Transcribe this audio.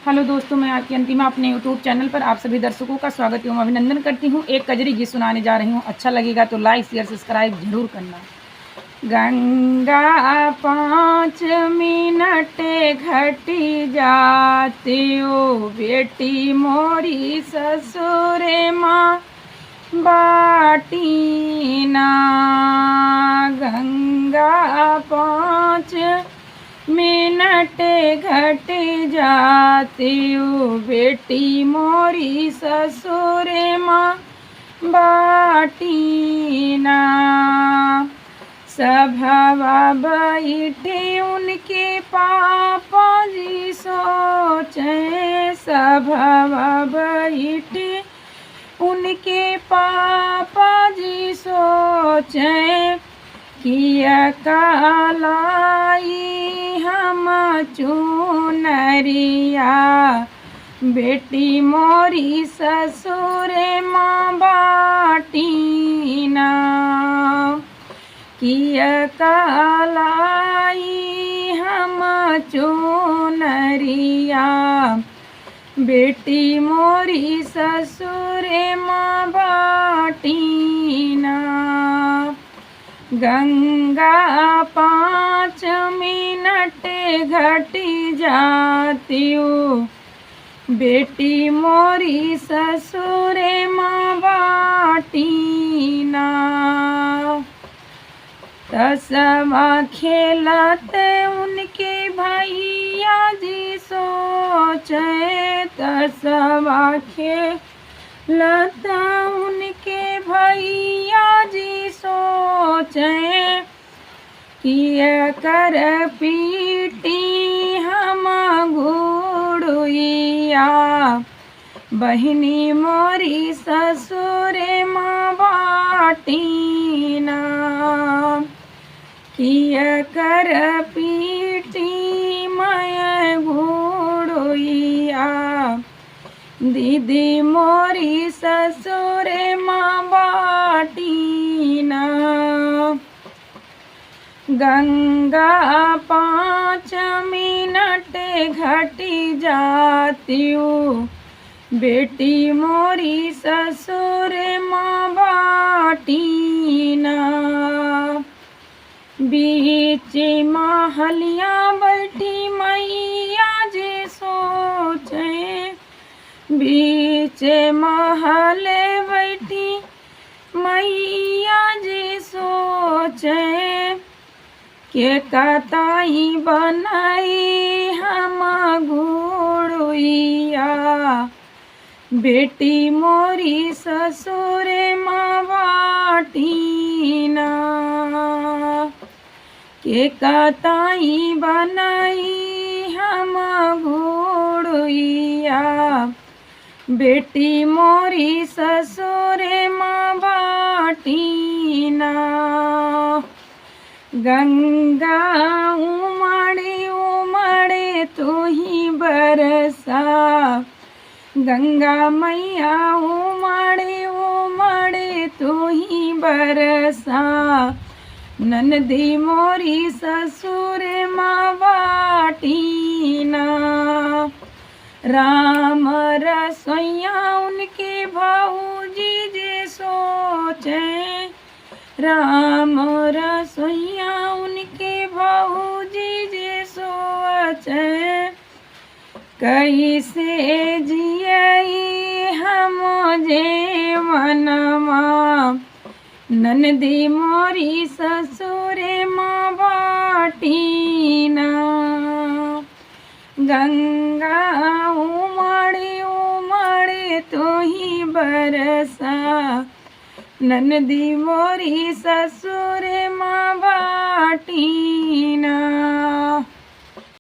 Hello दोस्तों, मैं आपकी अंतिमा अपने यूट्यूब चैनल पर आप सभी दर्शकों का स्वागत एवं अभिनंदन करती हूँ। एक कजरी गीत सुनाने जा रही हूँ। अच्छा लगेगा तो लाइक शेयर सब्सक्राइब जरूर करना। गंगा 5 मिनट घटी जाती हो, बेटी मोरी ससुरे माँ बाटी ना। गंगा 5 मिनट घट जाती हो, बेटी मोरी ससुरे माँ बाटी ना। सभवा बैठे उनके पापा जी सोचे, सभवा बैठे उनके पापा जी सोचे, किया कालाई हम चुनरिया, बेटी मोरी ससुरे माँ बाटी ना। किया कालाई हम चुनरिया, बेटी मोरी ससुरे माँ बाटी ना। गंगा 5 मिनट घटी जाती हो, बेटी मोरी ससुरे माँ बाटी ना। तसवा खेलते उनके भैया जी सोचे, तसवा खेलता उनके भैया जी सोचे, किया कर पीटी हम गुड़िया, बहिनी मोरी ससुरे माँ बाटी ना। किया कर पीटी मैं गुड़िया, दीदी मोरी ससुरे माँ बाटी ना। गंगा 5 मिनट घटी जाती हो, बेटी मोरी ससुरे माँ बाटी ना। बीच महलिया बैठी मैया जी सोचे, बीच महले बैठी मैया जी सोचे, के कताई बनाई हम गुड़िया, बेटी मोरी ससुरे माँ बाटी ना। के कताई बनाई हम गुड़िया, बेटी मोरी ससुरे माँ बाटी ना। गंगा उमड़े उमड़े तू ही बरसा, गंगा मैया उमड़े उमड़े तू ही बरसा, ननदी मोरी ससुरे माँ बाटी ना। राम रसोइया उनके भाऊजी जे सोचे, राम रसोइया उनके भाऊजी जे सोचे, कैसे जियई हम जीवनमा, ननदी मोरी ससुरे माँ बाटी ना। गंगा उमड़े उमड़े तू ही बरसा, ननदी मोरी ससुरे माँ बाटी ना।